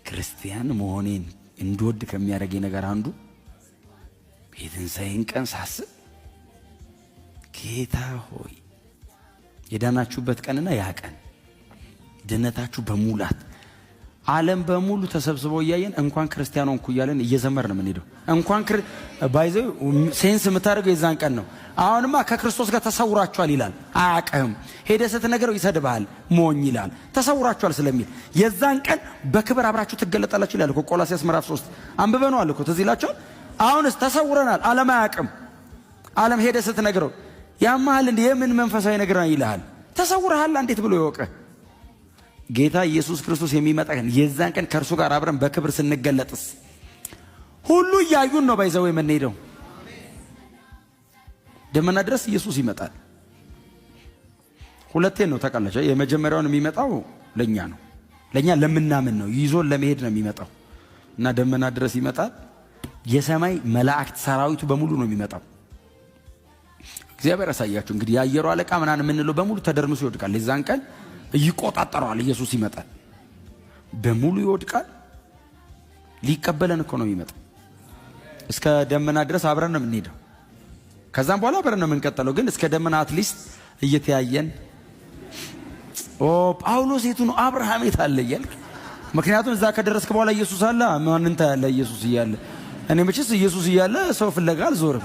ክርስቲያን መሆኔን እንድወድ ከሚያደርገኝ ነገር አንዱ የትንሣኤን ቀን ሳስብ ጌታ ሆይ የዳናችሁበት ቀንና ያ ቀን ድነታችሁ በሙላት ዓለም በሙሉ ተሰብስበው እያየን እንኳን ክርስቲያን ሆንኩ እያለን እየዘመርን ምን ሄደው እንኳን ባይዘው ሴንስ የምታደርገው የዛን ቀን ነው። አሁንማ ከክርስቶስ ጋር ተሰውራችኋል ይላል። አያውቅህም ሄደህ ስትነግረው ይሰድብሃል፣ ሞኝ ይላል። ተሰውራችኋል ስለሚል የዛን ቀን በክብር አብራችሁ ትገለጣላችሁ ይላል እኮ ቆላስይስ ምዕራፍ 3 አንብበነዋል እኮ ትዝ ይላችኋል። አሁንስ ተሰውረናል፣ ዓለም አያውቅም። ዓለም ሄደህ ስትነግረው ያማሃል እንዴ የምን መንፈሳዊ ነገር ይልሃል። ተሰውረሃል እንዴት ብሎ ይወቅህ? ጌታ ኢየሱስ ክርስቶስ የሚመጣ ቀን የዛን ቀን ከእርሱ ጋር አብረን በክብር ስንገለጥስ ሁሉ እያዩን ነው ባይዘው የምንሄደው። ደመና ድረስ ኢየሱስ ይመጣል። ሁለቴ ነው ታውቃላችሁ። የመጀመሪያውን የሚመጣው ለኛ ነው፣ ለኛ ለምናምን ነው፣ ይዞን ለመሄድ ነው የሚመጣው እና ደመና ድረስ ይመጣል። የሰማይ መላእክት ሰራዊቱ በሙሉ ነው የሚመጣው። እግዚአብሔር ያሳያችሁ እንግዲህ የአየሩ አለቃ ምናምን የምንለው በሙሉ ተደርምሶ ይወድቃል። የዛን ቀን ይቆጣጠረዋል። ኢየሱስ ይመጣል፣ በሙሉ ይወድቃል። ሊቀበለን እኮ ነው የሚመጣው። እስከ ደመና ድረስ አብረን ነው የምንሄደው። ከዛም በኋላ አብረን ነው የምንቀጥለው። ግን እስከ ደመና አትሊስት እየተያየን ጳውሎስ የቱ ነው አብርሃም የት አለ እያልክ፣ ምክንያቱም እዛ ከደረስክ በኋላ ኢየሱስ አለ። ማንን ታያለ? ኢየሱስ እያለ። እኔ መቼስ ኢየሱስ እያለ ሰው ፍለጋ አልዞርም።